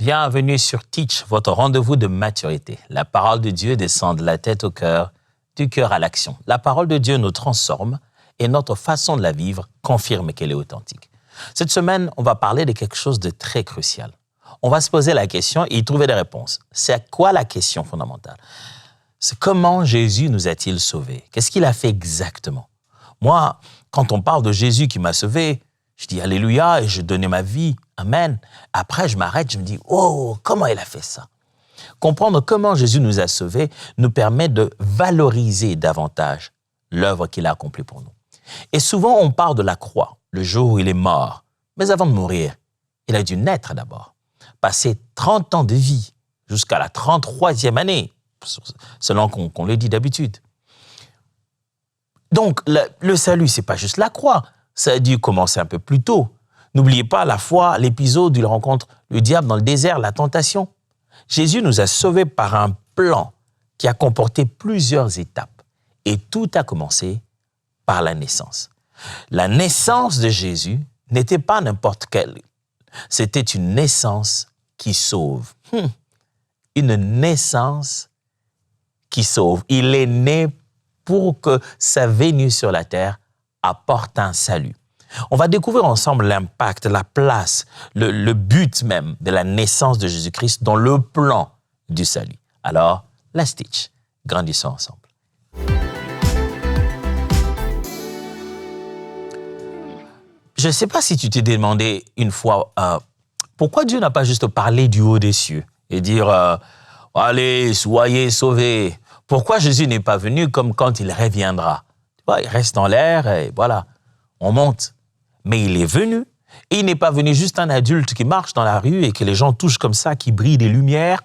Bienvenue sur Teach, votre rendez-vous de maturité. La parole de Dieu descend de la tête au cœur, du cœur à l'action. La parole de Dieu nous transforme et notre façon de la vivre confirme qu'elle est authentique. Cette semaine, on va parler de quelque chose de très crucial. On va se poser la question et y trouver des réponses. C'est quoi la question fondamentale? C'est comment Jésus nous a-t-il sauvés? Qu'est-ce qu'il a fait exactement? Moi, quand on parle de Jésus qui m'a sauvé, je dis Alléluia et je donnais ma vie. Amen. Après, je m'arrête, je me dis, oh, comment il a fait ça? Comprendre comment Jésus nous a sauvés nous permet de valoriser davantage l'œuvre qu'il a accomplie pour nous. Et souvent, on parle de la croix, le jour où il est mort. Mais avant de mourir, il a dû naître d'abord, passer 30 ans de vie jusqu'à la 33e année, selon qu'on le dit d'habitude. Donc, le salut, c'est pas juste la croix. Ça a dû commencer un peu plus tôt. N'oubliez pas la fois, l'épisode où il rencontre le diable dans le désert, la tentation. Jésus nous a sauvés par un plan qui a comporté plusieurs étapes. Et tout a commencé par la naissance. La naissance de Jésus n'était pas n'importe quelle. C'était une naissance qui sauve. Une naissance qui sauve. Il est né pour que sa venue sur la terre apporte un salut. On va découvrir ensemble l'impact, la place, le but même de la naissance de Jésus-Christ dans le plan du salut. Alors, let's teach. Grandissons ensemble. Je ne sais pas si tu t'es demandé une fois pourquoi Dieu n'a pas juste parlé du haut des cieux et dire allez, soyez sauvés. Pourquoi Jésus n'est pas venu comme quand il reviendra? Tu vois, il reste dans l'air et voilà, on monte. Mais il est venu, et il n'est pas venu juste un adulte qui marche dans la rue et que les gens touchent comme ça, qui brille des lumières.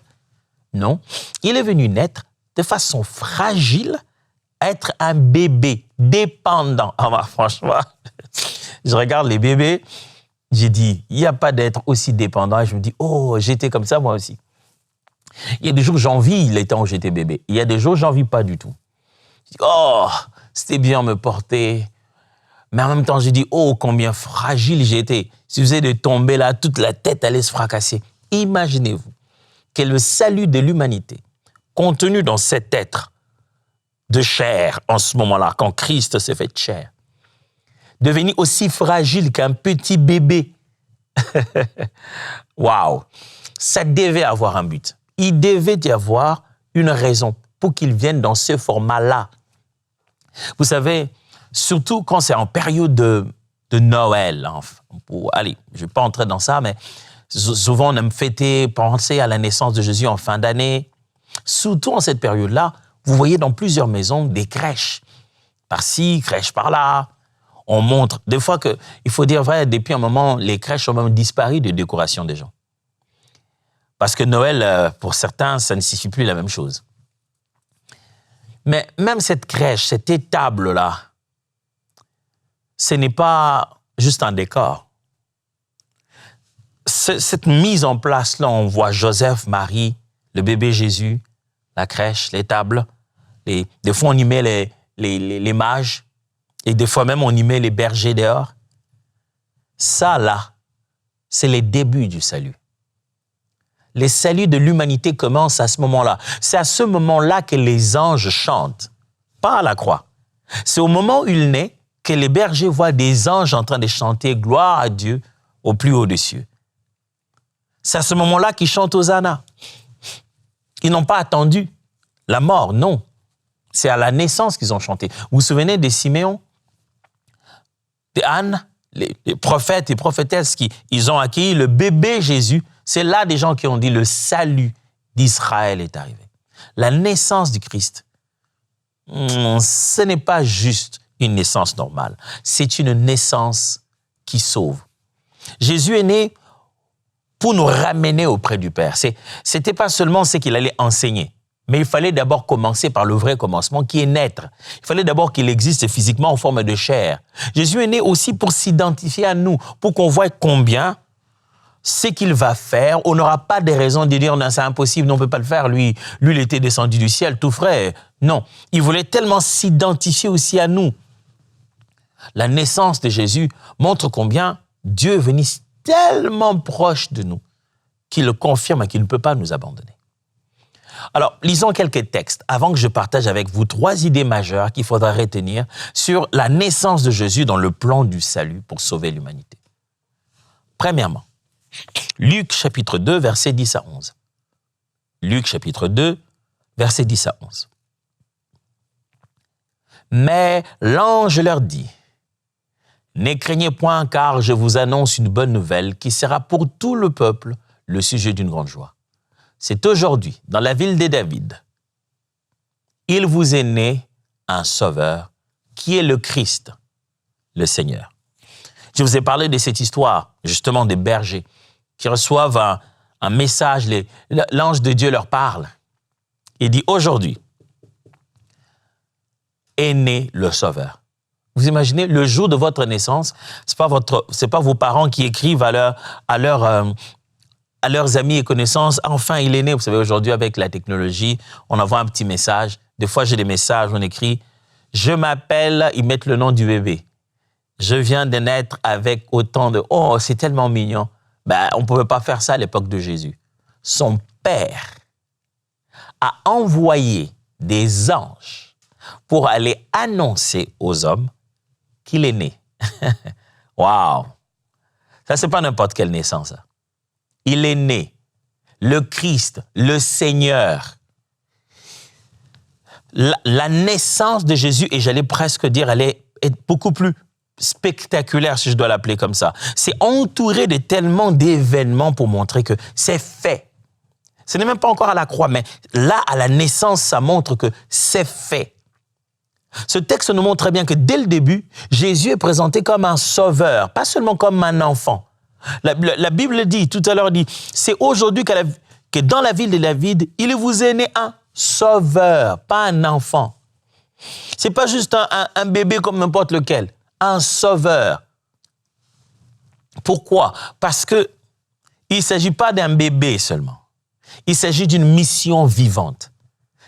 Non, il est venu naître de façon fragile, être un bébé dépendant. Ah bah, franchement, je regarde les bébés, j'ai dit, il n'y a pas d'être aussi dépendant. Et je me dis, oh, j'étais comme ça moi aussi. Il y a des jours j'envie les temps où j'étais bébé. Il y a des jours j'envie pas du tout. Je dis, oh, c'était bien me porter. Mais en même temps, je dis, oh, combien fragile j'étais. Si vous de tomber là, toute la tête allait se fracasser. Imaginez-vous que le salut de l'humanité, contenu dans cet être de chair en ce moment-là, quand Christ s'est fait chair, devenir aussi fragile qu'un petit bébé. Waouh! Ça devait avoir un but. Il devait y avoir une raison pour qu'il vienne dans ce format-là. Vous savez, surtout quand c'est en période de Noël. Allez, je ne vais pas entrer dans ça, mais souvent on aime fêter, penser à la naissance de Jésus en fin d'année. Surtout en cette période-là, vous voyez dans plusieurs maisons des crèches. Par-ci, crèche par-là. On montre. Des fois que, il faut dire vrai, depuis un moment, les crèches ont même disparu de décoration des gens. Parce que Noël, pour certains, ça ne signifie plus la même chose. Mais même cette crèche, cette étable-là, ce n'est pas juste un décor. Cette mise en place-là, on voit Joseph, Marie, le bébé Jésus, la crèche, les tables. Des fois, on y met les mages. Et des fois même, on y met les bergers dehors. Ça, là, c'est les débuts du salut. Les saluts de l'humanité commencent à ce moment-là. C'est à ce moment-là que les anges chantent, pas à la croix. C'est au moment où il naît que les bergers voient des anges en train de chanter « Gloire à Dieu au plus haut des cieux ». C'est à ce moment-là qu'ils chantent Hosanna. Ils n'ont pas attendu la mort, non. C'est à la naissance qu'ils ont chanté. Vous vous souvenez de Siméon, de Anne, les prophètes et prophétesses ils ont accueilli le bébé Jésus. C'est là des gens qui ont dit « Le salut d'Israël est arrivé ». La naissance du Christ, ce n'est pas juste une naissance normale. C'est une naissance qui sauve. Jésus est né pour nous ramener auprès du Père. C'était pas seulement ce qu'il allait enseigner, mais il fallait d'abord commencer par le vrai commencement qui est naître. Il fallait d'abord qu'il existe physiquement en forme de chair. Jésus est né aussi pour s'identifier à nous, pour qu'on voie combien ce qu'il va faire, on n'aura pas de raison de dire « Non, c'est impossible, on ne peut pas le faire, lui il était descendu du ciel tout frais ». Non, il voulait tellement s'identifier aussi à nous. La naissance de Jésus montre combien Dieu est venu tellement proche de nous qui le confirme et qui ne peut pas nous abandonner. Alors, lisons quelques textes avant que je partage avec vous 3 idées majeures qu'il faudra retenir sur la naissance de Jésus dans le plan du salut pour sauver l'humanité. Premièrement, Luc chapitre 2, versets 10 à 11. Luc chapitre 2, versets 10 à 11. Mais l'ange leur dit, « Ne craignez point, car je vous annonce une bonne nouvelle qui sera pour tout le peuple le sujet d'une grande joie. C'est aujourd'hui, dans la ville de David, il vous est né un sauveur qui est le Christ, le Seigneur. » Je vous ai parlé de cette histoire, justement, des bergers qui reçoivent un message. L'ange de Dieu leur parle. Il dit, aujourd'hui, est né le Sauveur. Vous imaginez, le jour de votre naissance, c'est pas vos parents qui écrivent à leurs amis et connaissances, enfin, il est né. Vous savez, aujourd'hui, avec la technologie, on envoie un petit message. Des fois, j'ai des messages, on écrit, je m'appelle, ils mettent le nom du bébé. Je viens de naître avec autant de... Oh, c'est tellement mignon. Ben, on ne pouvait pas faire ça à l'époque de Jésus. Son père a envoyé des anges pour aller annoncer aux hommes qu'il est né. Waouh! Ça, c'est pas n'importe quelle naissance. Ça. Il est né. Le Christ, le Seigneur. La naissance de Jésus, et j'allais presque dire, elle est beaucoup plus spectaculaire, si je dois l'appeler comme ça. C'est entouré de tellement d'événements pour montrer que c'est fait. Ce n'est même pas encore à la croix, mais là, à la naissance, ça montre que c'est fait. Ce texte nous montre très bien que dès le début, Jésus est présenté comme un sauveur, pas seulement comme un enfant. La Bible dit, tout à l'heure dit, c'est aujourd'hui que dans la ville de David, il vous est né un sauveur, pas un enfant. C'est pas juste un bébé comme n'importe lequel. Un sauveur. Pourquoi? Parce que il ne s'agit pas d'un bébé seulement. Il s'agit d'une mission vivante.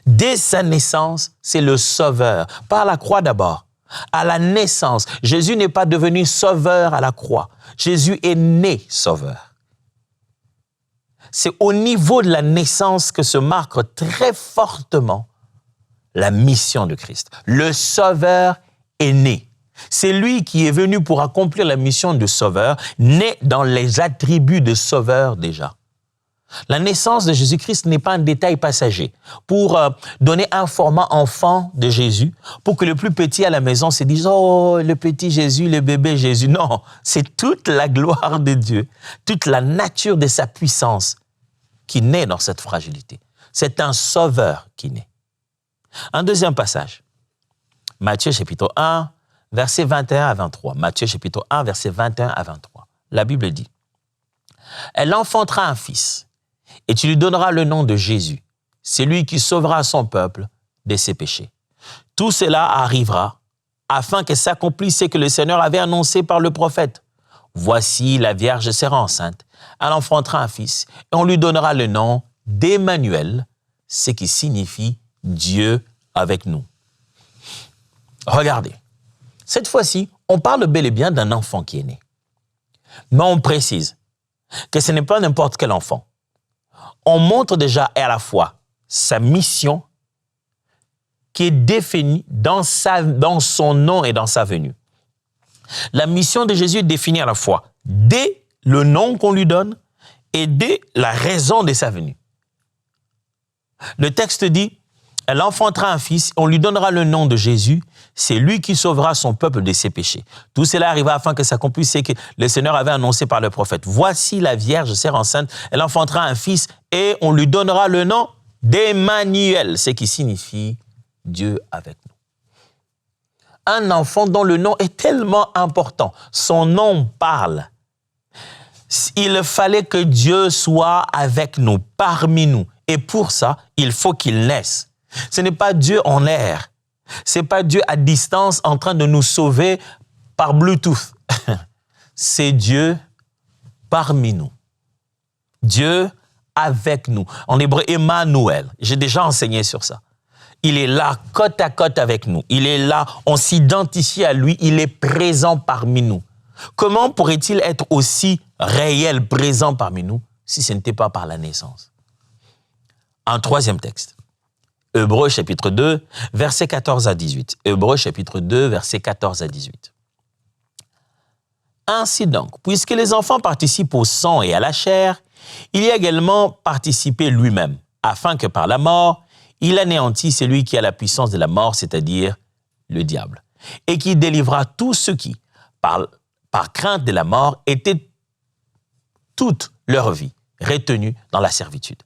Dès sa naissance, c'est le sauveur. Par la croix d'abord. À la naissance, Jésus n'est pas devenu sauveur à la croix. Jésus est né sauveur. C'est au niveau de la naissance que se marque très fortement la mission de Christ. Le sauveur est né. C'est lui qui est venu pour accomplir la mission de sauveur, né dans les attributs de sauveur déjà. La naissance de Jésus-Christ n'est pas un détail passager pour donner un format enfant de Jésus, pour que le plus petit à la maison se dise « Oh, le petit Jésus, le bébé Jésus ». Non, c'est toute la gloire de Dieu, toute la nature de sa puissance qui naît dans cette fragilité. C'est un sauveur qui naît. Un deuxième passage, Matthieu chapitre 1, versets 21 à 23. Matthieu chapitre 1, versets 21 à 23. La Bible dit, « Elle enfantera un fils, et tu lui donneras le nom de Jésus. C'est lui qui sauvera son peuple de ses péchés. Tout cela arrivera afin que s'accomplisse ce que le Seigneur avait annoncé par le prophète. Voici, la Vierge sera enceinte. Elle enfantera un fils, et on lui donnera le nom d'Emmanuel, ce qui signifie Dieu avec nous. » Regardez. Cette fois-ci, on parle bel et bien d'un enfant qui est né. Mais on précise que ce n'est pas n'importe quel enfant. On montre déjà à la fois sa mission qui est définie dans son nom et dans sa venue. La mission de Jésus est définie à la fois dès le nom qu'on lui donne et dès la raison de sa venue. Le texte dit, elle enfantera un fils, on lui donnera le nom de Jésus, c'est lui qui sauvera son peuple de ses péchés. Tout cela arriva afin que s'accomplisse ce que le Seigneur avait annoncé par le prophète. Voici la Vierge sera enceinte, elle enfantera un fils et on lui donnera le nom d'Emmanuel, ce qui signifie Dieu avec nous. Un enfant dont le nom est tellement important, son nom parle. Il fallait que Dieu soit avec nous, parmi nous. Et pour ça, il faut qu'il naisse. Ce n'est pas Dieu en l'air. Ce n'est pas Dieu à distance en train de nous sauver par Bluetooth. C'est Dieu parmi nous. Dieu avec nous. En hébreu, Emmanuel. J'ai déjà enseigné sur ça. Il est là, côte à côte avec nous. Il est là, on s'identifie à lui. Il est présent parmi nous. Comment pourrait-il être aussi réel, présent parmi nous? si ce n'était pas par la naissance. Un troisième texte. Hébreux chapitre 2, versets 14 à 18. Hébreux chapitre 2, versets 14 à 18. Ainsi donc, puisque les enfants participent au sang et à la chair, il y a également participé lui-même, afin que par la mort, il anéantisse celui qui a la puissance de la mort, c'est-à-dire le diable, et qui délivra tous ceux qui, par crainte de la mort, étaient toute leur vie retenus dans la servitude.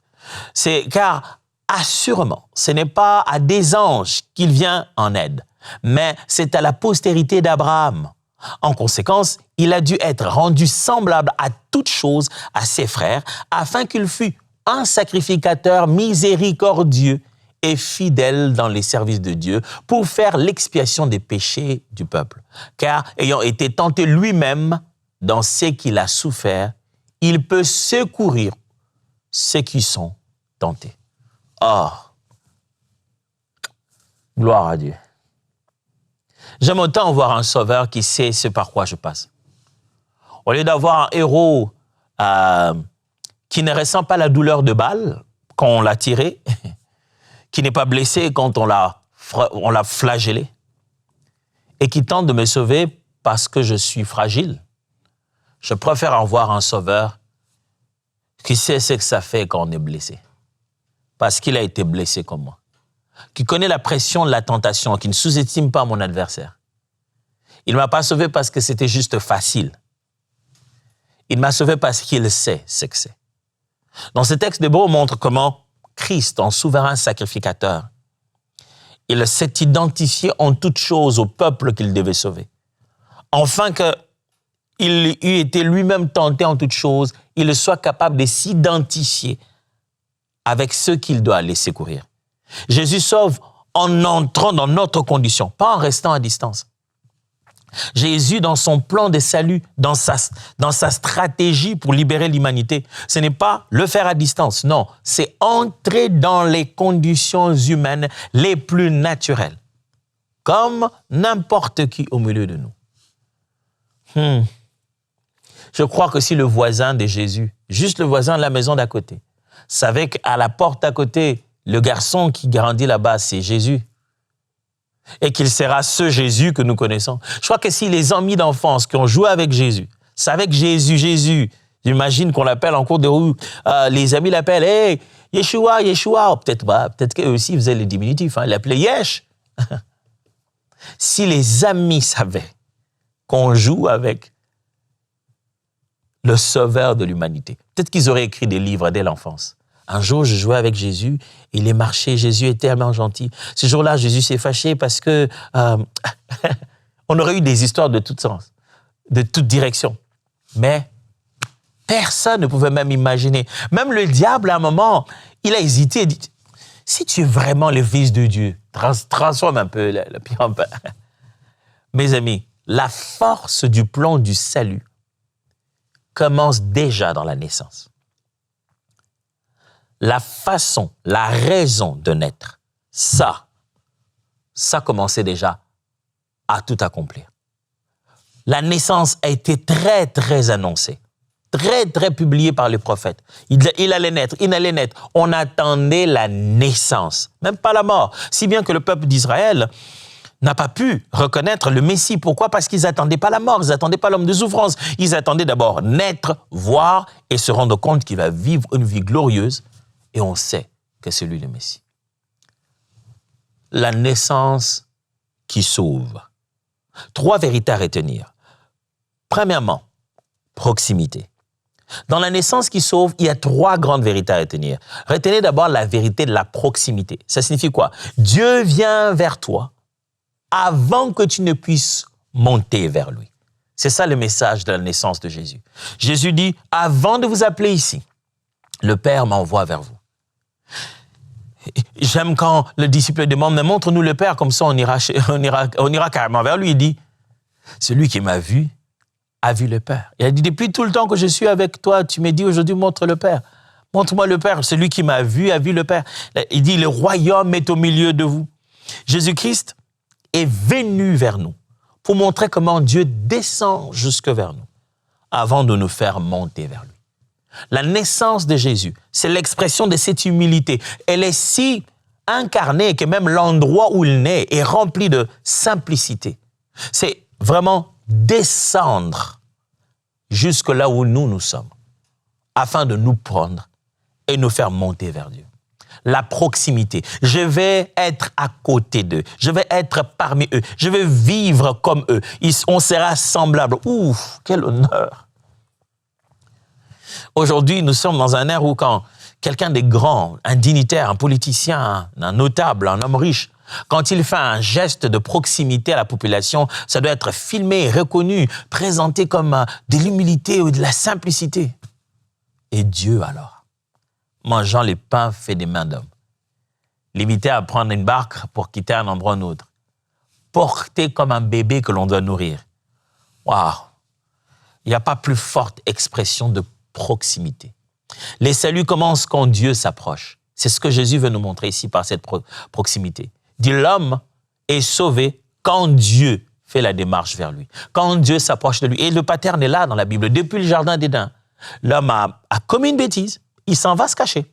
C'est car, assurément, ce n'est pas à des anges qu'il vient en aide, mais c'est à la postérité d'Abraham. En conséquence, il a dû être rendu semblable à toute chose à ses frères, afin qu'il fût un sacrificateur miséricordieux et fidèle dans les services de Dieu pour faire l'expiation des péchés du peuple. Car, ayant été tenté lui-même dans ce qu'il a souffert, il peut secourir ceux qui sont tentés. Oh, gloire à Dieu. J'aime autant voir un sauveur qui sait ce par quoi je passe. Au lieu d'avoir un héros qui ne ressent pas la douleur de balle quand on l'a tiré, qui n'est pas blessé quand on l'a flagellé, et qui tente de me sauver parce que je suis fragile, je préfère en voir un sauveur qui sait ce que ça fait quand on est blessé, parce qu'il a été blessé comme moi, qui connaît la pression de la tentation, qui ne sous-estime pas mon adversaire. Il ne m'a pas sauvé parce que c'était juste facile. Il m'a sauvé parce qu'il sait ce que c'est. Dans ce texte d'Hébreux, on montre comment Christ, en souverain sacrificateur, il s'est identifié en toutes choses au peuple qu'il devait sauver. Enfin qu'il eût été lui-même tenté en toutes choses, il soit capable de s'identifier avec ceux qu'il doit aller secourir. Jésus sauve en entrant dans notre condition, pas en restant à distance. Jésus, dans son plan de salut, dans sa stratégie pour libérer l'humanité, ce n'est pas le faire à distance, non, c'est entrer dans les conditions humaines les plus naturelles, comme n'importe qui au milieu de nous. Je crois que si le voisin de Jésus, juste le voisin de la maison d'à côté, savait qu'à la porte à côté, le garçon qui grandit là-bas, c'est Jésus, et qu'il sera ce Jésus que nous connaissons. Je crois que si les amis d'enfance qui ont joué avec Jésus, savaient que Jésus, j'imagine qu'on l'appelle en cours de rue, les amis l'appellent, hey, Yeshua, peut-être qu'eux aussi faisaient les diminutifs, ils l'appelaient Yesh. Si les amis savaient qu'on joue avec le sauveur de l'humanité, peut-être qu'ils auraient écrit des livres dès l'enfance. Un jour, je jouais avec Jésus, il est marché, Jésus est tellement gentil. Ce jour-là, Jésus s'est fâché parce que on aurait eu des histoires de tout sens, de toute direction. Mais personne ne pouvait même imaginer. Même le diable, à un moment, il a hésité. Il dit, si tu es vraiment le Fils de Dieu, transforme un peu le pire un peu. Mes amis, la force du plan du salut commence déjà dans la naissance. La façon, la raison de naître, ça commençait déjà à tout accomplir. La naissance a été très, très annoncée, très, très publiée par les prophètes. Il allait naître. On attendait la naissance, même pas la mort. Si bien que le peuple d'Israël n'a pas pu reconnaître le Messie. Pourquoi? Parce qu'ils n'attendaient pas la mort, ils n'attendaient pas l'homme de souffrance. Ils attendaient d'abord naître, voir et se rendre compte qu'il va vivre une vie glorieuse. Et on sait que c'est lui le Messie. La naissance qui sauve. 3 vérités à retenir. Premièrement, proximité. Dans la naissance qui sauve, il y a 3 grandes vérités à retenir. Retenez d'abord la vérité de la proximité. Ça signifie quoi? Dieu vient vers toi avant que tu ne puisses monter vers lui. C'est ça le message de la naissance de Jésus. Jésus dit, avant de vous appeler ici, le Père m'envoie vers vous. J'aime quand le disciple demande, mais montre-nous le Père, comme ça on ira carrément vers lui. Il dit, celui qui m'a vu a vu le Père. Il a dit, depuis tout le temps que je suis avec toi, tu m'as dit aujourd'hui, montre le Père. Montre-moi le Père. Celui qui m'a vu a vu le Père. Il dit, le royaume est au milieu de vous. Jésus-Christ est venu vers nous pour montrer comment Dieu descend jusque vers nous avant de nous faire monter vers lui. La naissance de Jésus, c'est l'expression de cette humilité. Elle est si incarnée que même l'endroit où il naît est rempli de simplicité. C'est vraiment descendre jusque là où nous sommes, afin de nous prendre et nous faire monter vers Dieu. La proximité. Je vais être à côté d'eux. Je vais être parmi eux. Je vais vivre comme eux. On sera semblable. Ouf, quel honneur. Aujourd'hui, nous sommes dans un ère où quand quelqu'un de grand, un dignitaire, un politicien, un notable, un homme riche, quand il fait un geste de proximité à la population, ça doit être filmé, reconnu, présenté comme de l'humilité ou de la simplicité. Et Dieu alors, mangeant les pains faits des mains d'hommes, limité à prendre une barque pour quitter un endroit ou un autre, porté comme un bébé que l'on doit nourrir. Waouh! Il n'y a pas plus forte expression de proximité. Les saluts commencent quand Dieu s'approche. C'est ce que Jésus veut nous montrer ici par cette proximité. Dit l'homme est sauvé quand Dieu fait la démarche vers lui, quand Dieu s'approche de lui. Et le pattern est là dans la Bible. Depuis le jardin d'Éden, l'homme a commis une bêtise, il s'en va se cacher.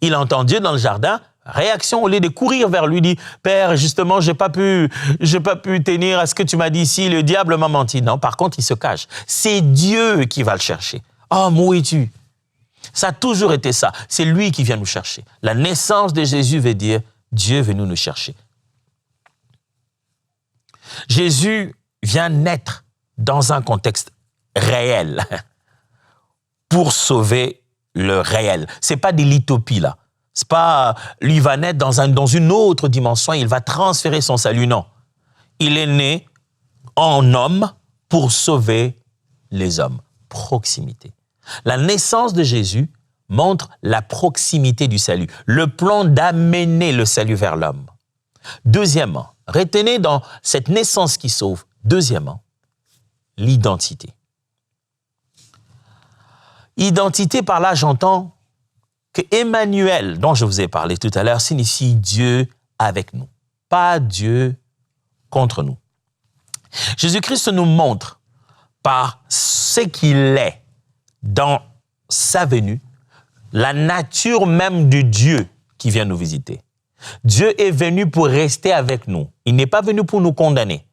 Il entend Dieu dans le jardin, réaction, au lieu de courir vers lui, dit « Père, justement, j'ai pas pu tenir à ce que tu m'as dit ici, le diable m'a menti. » Non, par contre, il se cache. C'est Dieu qui va le chercher. « Oh, où es-tu » Ça a toujours été ça. C'est lui qui vient nous chercher. La naissance de Jésus veut dire Dieu veut nous chercher. Jésus vient naître dans un contexte réel pour sauver le réel. C'est pas de l'utopie là. C'est pas lui va naître dans une autre dimension, il va transférer son salut. Non. Il est né en homme pour sauver les hommes. Proximité. La naissance de Jésus montre la proximité du salut, le plan d'amener le salut vers l'homme. Deuxièmement, retenez dans cette naissance qui sauve, deuxièmement, l'identité. Identité, par là, j'entends que Emmanuel, dont je vous ai parlé tout à l'heure, signifie Dieu avec nous, pas Dieu contre nous. Jésus-Christ nous montre par ce qu'il est dans sa venue, la nature même de Dieu qui vient nous visiter. Dieu est venu pour rester avec nous. Il n'est pas venu pour nous condamner.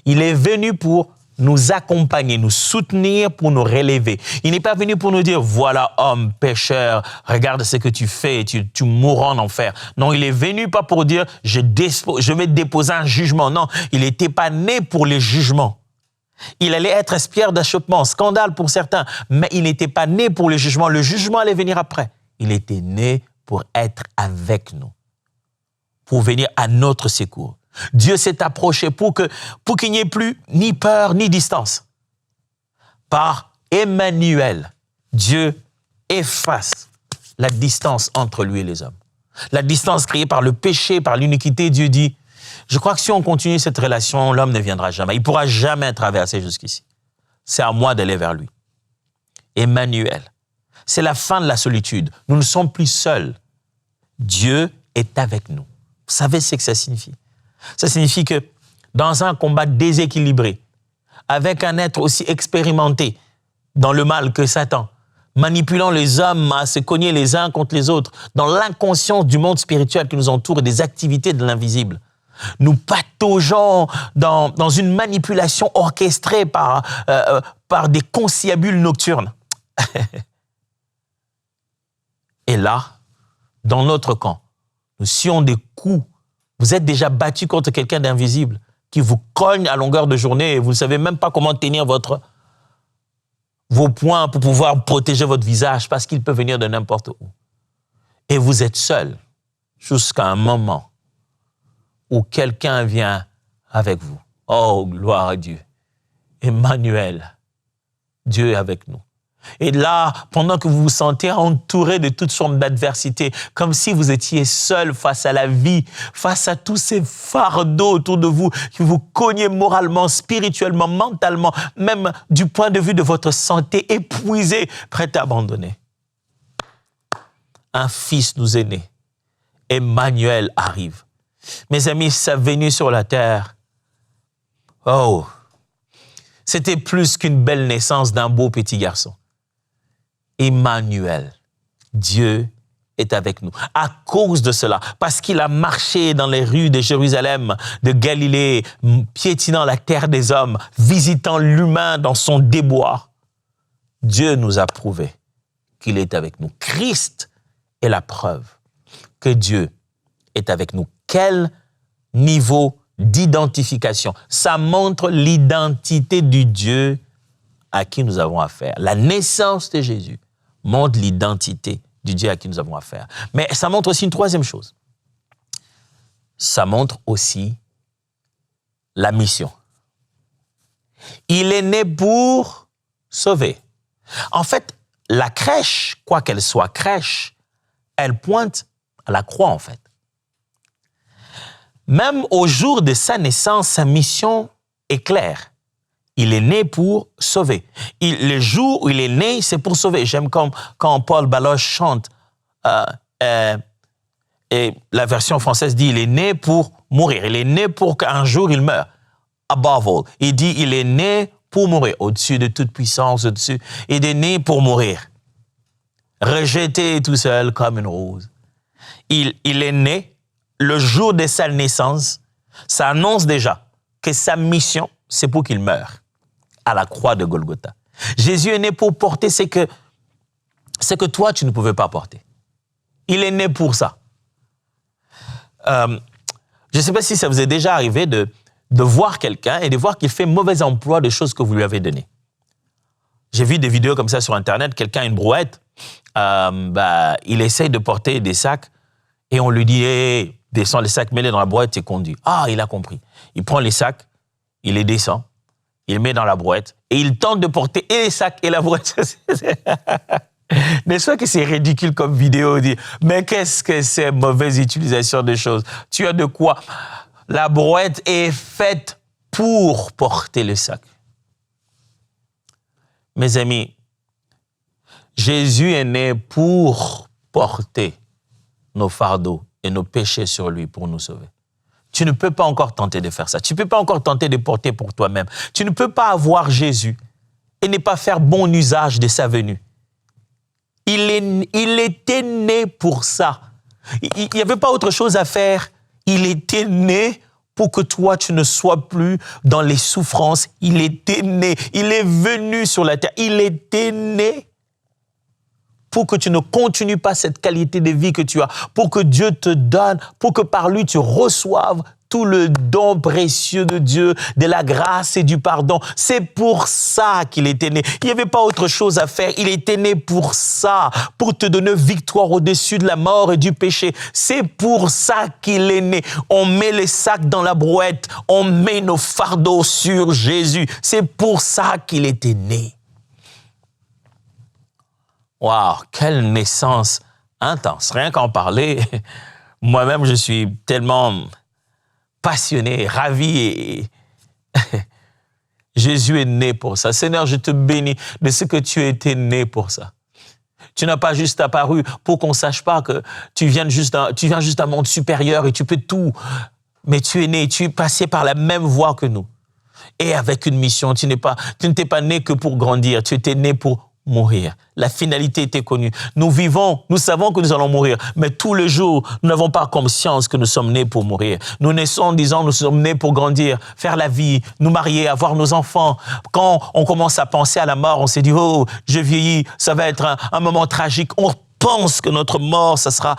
Il est venu pour nous accompagner, nous soutenir, pour nous relever. Il n'est pas venu pour nous dire, voilà, homme, pécheur, regarde ce que tu fais, tu mourras en enfer. Non, il est venu pas pour dire, je vais déposer un jugement. Non, il n'était pas né pour les jugements. Il allait être pierre d'achoppement, scandale pour certains, mais il n'était pas né pour le jugement. Le jugement allait venir après. Il était né pour être avec nous, pour venir à notre secours. Dieu s'est approché pour qu'il n'y ait plus ni peur ni distance. Par Emmanuel, Dieu efface la distance entre lui et les hommes. La distance créée par le péché, par l'iniquité, Dieu dit, je crois que si on continue cette relation, l'homme ne viendra jamais. Il ne pourra jamais traverser jusqu'ici. C'est à moi d'aller vers lui. Emmanuel, c'est la fin de la solitude. Nous ne sommes plus seuls. Dieu est avec nous. Vous savez ce que ça signifie? Ça signifie que dans un combat déséquilibré, avec un être aussi expérimenté dans le mal que Satan, manipulant les hommes à se cogner les uns contre les autres, dans l'inconscience du monde spirituel qui nous entoure et des activités de l'invisible, nous pataugeons dans une manipulation orchestrée par des conciliabules nocturnes. Et là, dans notre camp, nous sillons des coups. Vous êtes déjà battu contre quelqu'un d'invisible qui vous cogne à longueur de journée et vous ne savez même pas comment tenir vos poings pour pouvoir protéger votre visage parce qu'il peut venir de n'importe où. Et vous êtes seul jusqu'à un moment où quelqu'un vient avec vous. Oh, gloire à Dieu. Emmanuel, Dieu est avec nous. Et là, pendant que vous vous sentez entouré de toutes sortes d'adversités, comme si vous étiez seul face à la vie, face à tous ces fardeaux autour de vous, qui vous cognaient moralement, spirituellement, mentalement, même du point de vue de votre santé, épuisé, prêt à abandonner. Un fils nous est né. Emmanuel arrive. Mes amis, sa venue sur la terre, oh, c'était plus qu'une belle naissance d'un beau petit garçon. Emmanuel, Dieu est avec nous. À cause de cela, parce qu'il a marché dans les rues de Jérusalem, de Galilée, piétinant la terre des hommes, visitant l'humain dans son déboire, Dieu nous a prouvé qu'il est avec nous. Christ est la preuve que Dieu est avec nous. Quel niveau d'identification? Ça montre l'identité du Dieu à qui nous avons affaire. La naissance de Jésus montre l'identité du Dieu à qui nous avons affaire. Mais ça montre aussi une troisième chose. Ça montre aussi la mission. Il est né pour sauver. En fait, la crèche, quoi qu'elle soit crèche, elle pointe à la croix, en fait. Même au jour de sa naissance, sa mission est claire. Il est né pour sauver. Le jour où il est né, c'est pour sauver. J'aime quand Paul Baloche chante, et la version française dit, il est né pour mourir. Il est né pour qu'un jour il meure. Above all. Il dit, il est né pour mourir. Au-dessus de toute puissance, au-dessus. Il est né pour mourir. Rejeté tout seul comme une rose. Il est né, le jour de sa naissance, ça annonce déjà que sa mission, c'est pour qu'il meure à la croix de Golgotha. Jésus est né pour porter ce que toi, tu ne pouvais pas porter. Il est né pour ça. Je ne sais pas si ça vous est déjà arrivé de voir quelqu'un et de voir qu'il fait mauvais emploi de choses que vous lui avez données. J'ai vu des vidéos comme ça sur Internet, quelqu'un a une brouette, il essaye de porter des sacs et on lui dit hey, « descends les sacs, mets-les dans la brouette et conduis ». Ah, il a compris. Il prend les sacs, il les descend, il les met dans la brouette et il tente de porter et les sacs et la brouette. N'est-ce pas que c'est ridicule comme vidéo? Mais qu'est-ce que c'est mauvaise utilisation de choses? Tu as de quoi? La brouette est faite pour porter le sac. Mes amis, Jésus est né pour porter nos fardeaux et nos péchés sur lui pour nous sauver. Tu ne peux pas encore tenter de faire ça. Tu ne peux pas encore tenter de porter pour toi-même. Tu ne peux pas avoir Jésus et ne pas faire bon usage de sa venue. Il était né pour ça. Il n'y avait pas autre chose à faire. Il était né pour que toi, tu ne sois plus dans les souffrances. Il était né. Il est venu sur la terre. Il était né pour que tu ne continues pas cette qualité de vie que tu as, pour que Dieu te donne, pour que par lui, tu reçoives tout le don précieux de Dieu, de la grâce et du pardon. C'est pour ça qu'il était né. Il n'y avait pas autre chose à faire. Il était né pour ça, pour te donner victoire au-dessus de la mort et du péché. C'est pour ça qu'il est né. On met les sacs dans la brouette, on met nos fardeaux sur Jésus. C'est pour ça qu'il était né. Waouh, quelle naissance intense. Rien qu'en parler, moi-même, je suis tellement passionné, ravi. Et Jésus est né pour ça. Seigneur, je te bénis de ce que tu étais né pour ça. Tu n'as pas juste apparu pour qu'on ne sache pas que tu viens juste d'un monde supérieur et tu peux tout. Mais tu es né, tu es passé par la même voie que nous. Et avec une mission, tu ne t'es pas né que pour grandir, tu étais né pour mourir. La finalité était connue. Nous vivons, nous savons que nous allons mourir, mais tous les jours, nous n'avons pas conscience que nous sommes nés pour mourir. Nous naissons en disant, nous sommes nés pour grandir, faire la vie, nous marier, avoir nos enfants. Quand on commence à penser à la mort, on s'est dit, oh, je vieillis, ça va être un moment tragique. On pense que notre mort, ça sera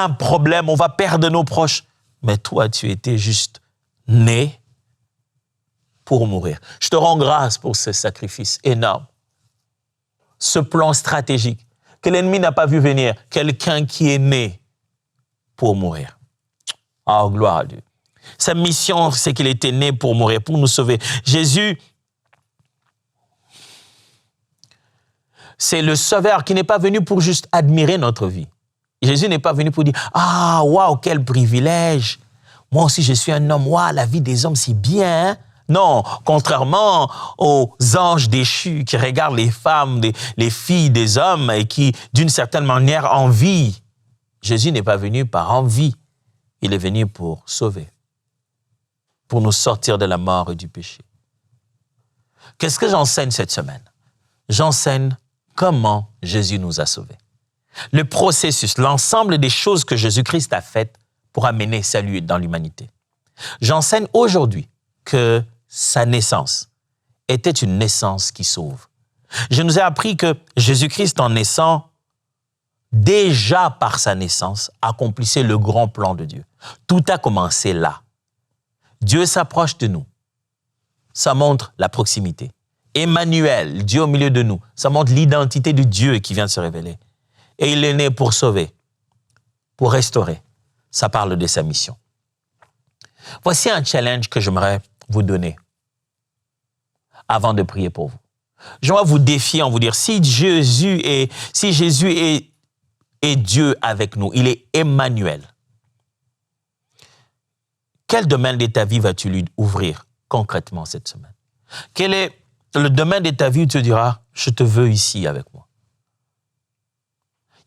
un problème, on va perdre nos proches. Mais toi, tu étais juste né pour mourir. Je te rends grâce pour ce sacrifice énorme. Ce plan stratégique que l'ennemi n'a pas vu venir, quelqu'un qui est né pour mourir. Oh, gloire à Dieu. Sa mission, c'est qu'il était né pour mourir, pour nous sauver. Jésus, c'est le sauveur qui n'est pas venu pour juste admirer notre vie. Jésus n'est pas venu pour dire « Ah, waouh, quel privilège! Moi aussi, je suis un homme. Waouh, la vie des hommes, c'est bien. Hein? » Non, contrairement aux anges déchus qui regardent les femmes, les filles des hommes et qui, d'une certaine manière, envient. Jésus n'est pas venu par envie. Il est venu pour sauver, pour nous sortir de la mort et du péché. Qu'est-ce que j'enseigne cette semaine? J'enseigne comment Jésus nous a sauvés. Le processus, l'ensemble des choses que Jésus-Christ a faites pour amener salut dans l'humanité. J'enseigne aujourd'hui que sa naissance était une naissance qui sauve. Je nous ai appris que Jésus-Christ, en naissant, déjà par sa naissance, accomplissait le grand plan de Dieu. Tout a commencé là. Dieu s'approche de nous. Ça montre la proximité. Emmanuel, Dieu au milieu de nous, ça montre l'identité de Dieu qui vient de se révéler. Et il est né pour sauver, pour restaurer. Ça parle de sa mission. Voici un challenge que j'aimerais vous donner avant de prier pour vous. J'aimerais vous défier en vous dire, si Jésus est Dieu avec nous, il est Emmanuel, quel domaine de ta vie vas-tu lui ouvrir concrètement cette semaine? Quel est le domaine de ta vie où tu te diras, je te veux ici avec moi?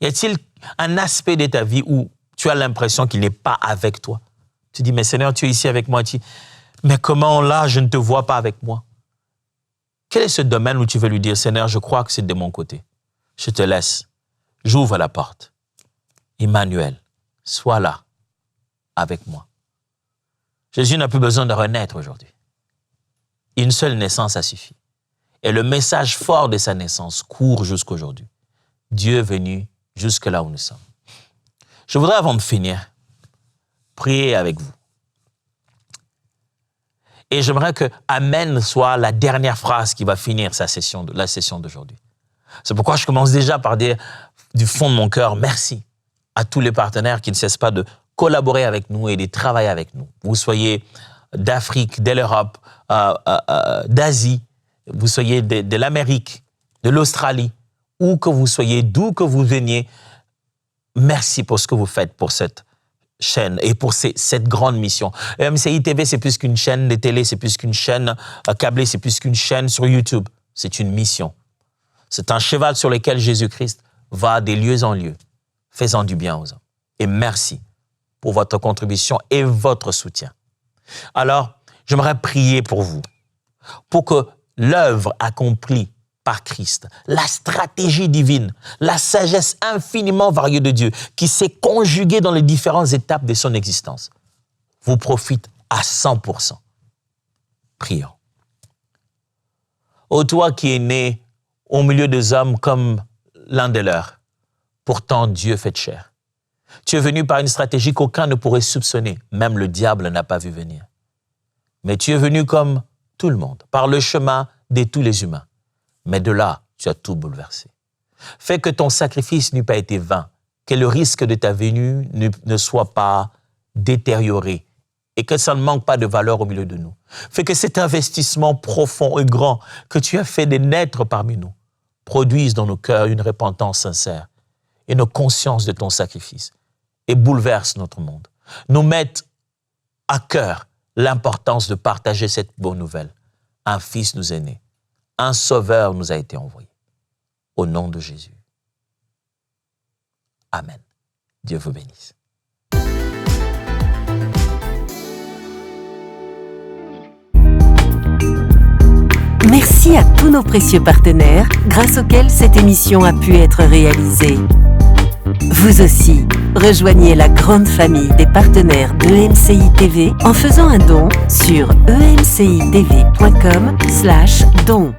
Y a-t-il un aspect de ta vie où tu as l'impression qu'il n'est pas avec toi? Tu dis, mais Seigneur, tu es ici avec moi. Mais comment là, je ne te vois pas avec moi? Quel est ce domaine où tu veux lui dire, Seigneur, je crois que c'est de mon côté. Je te laisse. J'ouvre la porte. Emmanuel, sois là avec moi. Jésus n'a plus besoin de renaître aujourd'hui. Une seule naissance a suffi. Et le message fort de sa naissance court jusqu'aujourd'hui. Dieu est venu jusque là où nous sommes. Je voudrais, avant de finir, prier avec vous. Et j'aimerais que Amen soit la dernière phrase qui va finir la session d'aujourd'hui. C'est pourquoi je commence déjà par dire du fond de mon cœur, merci à tous les partenaires qui ne cessent pas de collaborer avec nous et de travailler avec nous. Vous soyez d'Afrique, de l'Europe, d'Asie, vous soyez de l'Amérique, de l'Australie, où que vous soyez, d'où que vous veniez, merci pour ce que vous faites pour cette chaîne et pour cette grande mission. MCI TV, c'est plus qu'une chaîne de télé, c'est plus qu'une chaîne câblée, c'est plus qu'une chaîne sur YouTube. C'est une mission. C'est un cheval sur lequel Jésus-Christ va des lieux en lieux, faisant du bien aux hommes. Et merci pour votre contribution et votre soutien. Alors, j'aimerais prier pour vous, pour que l'œuvre accomplie par Christ, la stratégie divine, la sagesse infiniment variée de Dieu, qui s'est conjuguée dans les différentes étapes de son existence, vous profite à 100%. Prions. Ô toi qui es né au milieu des hommes comme l'un des leurs, pourtant Dieu fait chair. Tu es venu par une stratégie qu'aucun ne pourrait soupçonner, même le diable n'a pas vu venir. Mais tu es venu comme tout le monde, par le chemin de tous les humains. Mais de là, tu as tout bouleversé. Fais que ton sacrifice n'eût pas été vain, que le risque de ta venue ne soit pas détérioré et que ça ne manque pas de valeur au milieu de nous. Fais que cet investissement profond et grand que tu as fait de naître parmi nous produise dans nos cœurs une repentance sincère et nos consciences de ton sacrifice et bouleverse notre monde. Nous mette à cœur l'importance de partager cette bonne nouvelle. Un fils nous est né. Un sauveur nous a été envoyé. Au nom de Jésus. Amen. Dieu vous bénisse. Merci à tous nos précieux partenaires grâce auxquels cette émission a pu être réalisée. Vous aussi, rejoignez la grande famille des partenaires d'EMCI TV en faisant un don sur emcitv.com/don.